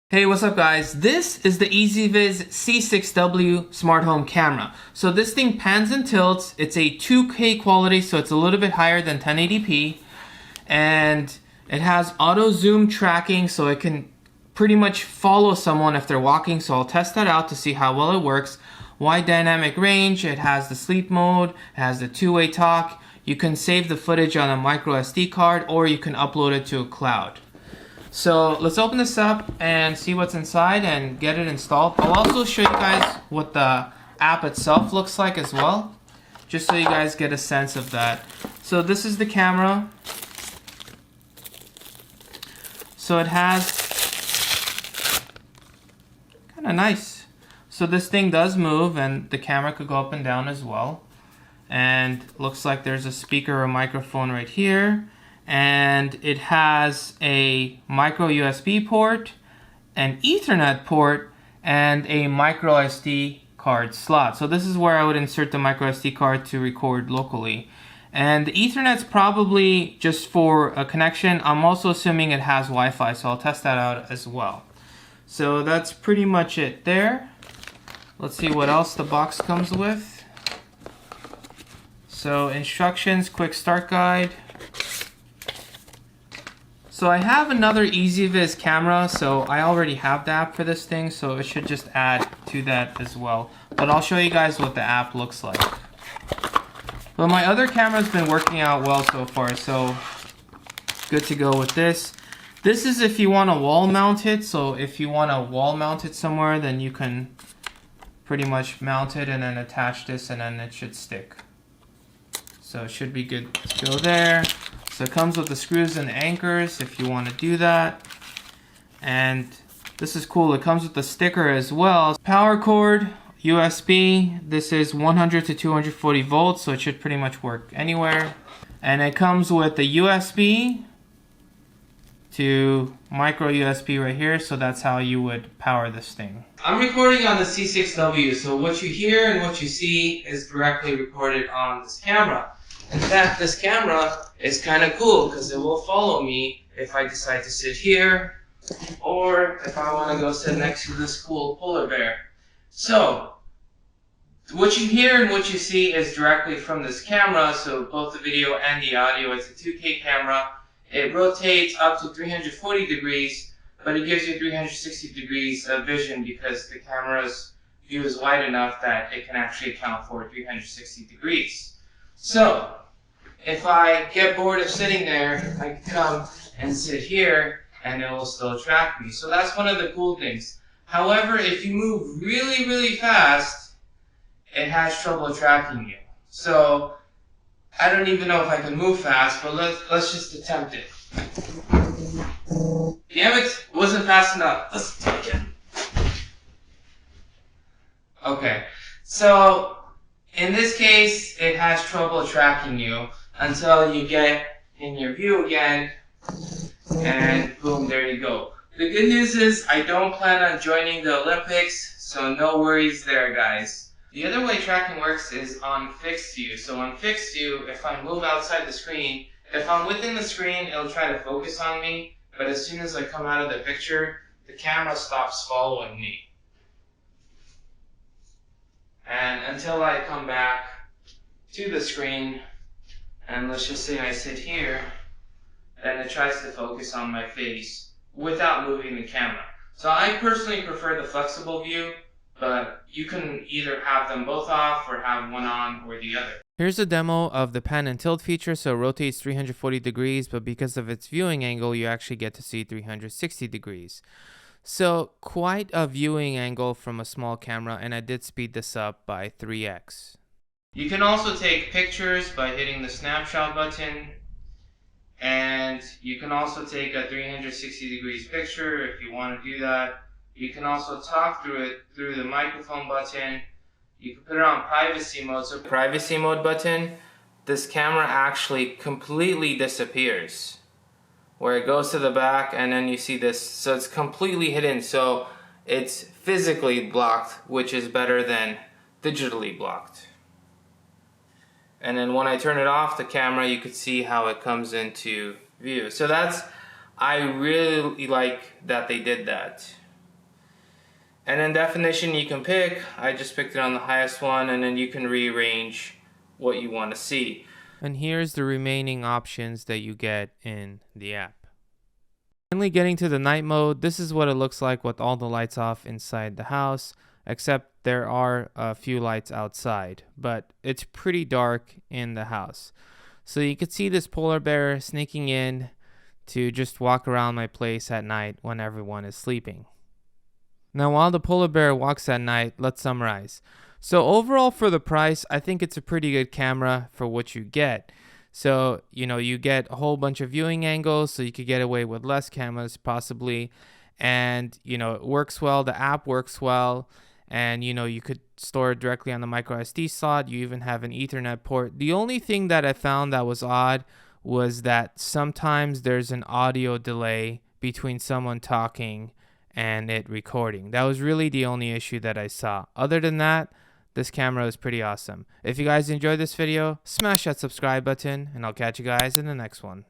Hey, what's up guys? This is the EZVIZ C6W smart home camera. So this thing pans and tilts. It's a 2K quality, so it's a little bit higher than 1080p. And it has auto zoom tracking, so it can pretty much follow someone if they're walking. So I'll test that out to see how well it works. Wide dynamic range, it has the sleep mode, it has the two-way talk. You can save the footage on a micro SD card or you can upload it to a cloud. So let's open this up and see what's inside and get it installed. I'll also show you guys what the app itself looks like as well, just so you guys get a sense of that. So this is the camera. So it has, kind of nice. So this thing does move and the camera could go up and down as well. And looks like there's a speaker or microphone right here. And it has a micro USB port, an Ethernet port, and a micro SD card slot. So this is where I would insert the micro SD card to record locally. And the Ethernet's probably just for a connection. I'm also assuming it has Wi-Fi, so I'll test that out as well. So that's pretty much it there. Let's see what else the box comes with. So instructions, quick start guide. So I have another EZVIZ camera, so I already have the app for this thing, so it should just add to that as well. But I'll show you guys what the app looks like. But my other camera's been working out well so far, so good to go with this. This is if you want to wall mount it, so if you want to wall mount it somewhere, then you can pretty much mount it and then attach this and then it should stick. So it should be good to go there. So it comes with the screws and the anchors if you want to do that. And this is cool, it comes with the sticker as well. Power cord, USB, this is 100 to 240 volts, so it should pretty much work anywhere. And it comes with the USB to micro USB right here, so that's how you would power this thing. I'm recording on the C6W, so what you hear and what you see is directly recorded on this camera. In fact, this camera is kind of cool because it will follow me if I decide to sit here or if I want to go sit next to this cool polar bear. So, what you hear and what you see is directly from this camera, so both the video and the audio. It's a 2K camera. It rotates up to 340 degrees, but it gives you 360 degrees of vision because the camera's view is wide enough that it can actually account for 360 degrees. So, if I get bored of sitting there, I can come and sit here and it will still track me. So that's one of the cool things. However, if you move really, really fast, it has trouble tracking you. So, I don't even know if I can move fast, but let's just attempt it. Damn it, wasn't fast enough. Let's do it again. Okay, so in this case, it has trouble tracking you until you get in your view again, and boom, there you go. The good news is I don't plan on joining the Olympics, so no worries there, guys. The other way tracking works is on fixed view. So on fixed view, if I move outside the screen, if I'm within the screen, it'll try to focus on me, but as soon as I come out of the picture, the camera stops following me. And until I come back to the screen, and let's just say I sit here, then it tries to focus on my face without moving the camera. So I personally prefer the flexible view, but you can either have them both off or have one on or the other. Here's a demo of the pan and tilt feature. So it rotates 340 degrees, but because of its viewing angle, you actually get to see 360 degrees. So quite a viewing angle from a small camera, and I did speed this up by 3x. You can also take pictures by hitting the snapshot button, and you can also take a 360 degrees picture if you want to do that. You can also talk through it through the microphone button. You can put it on privacy mode. So privacy mode button, this camera actually completely disappears, where it goes to the back and then you see this, so it's completely hidden, so it's physically blocked, which is better than digitally blocked. And then when I turn it off the camera, you could see how it comes into view. So I really like that they did that. And then definition you can pick. I just picked it on the highest one, and then you can rearrange what you want to see. And here's the remaining options that you get in the app. Finally, getting to the night mode, this is what it looks like with all the lights off inside the house, except there are a few lights outside, but it's pretty dark in the house. So you could see this polar bear sneaking in to just walk around my place at night when everyone is sleeping. Now, while the polar bear walks at night, let's summarize. So overall for the price, I think it's a pretty good camera for what you get. So, you get a whole bunch of viewing angles, so you could get away with less cameras possibly. And, it works well. The app works well. And, you could store it directly on the micro SD slot. You even have an Ethernet port. The only thing that I found that was odd was that sometimes there's an audio delay between someone talking and it recording. That was really the only issue that I saw. Other than that, this camera is pretty awesome. If you guys enjoyed this video, smash that subscribe button, and I'll catch you guys in the next one.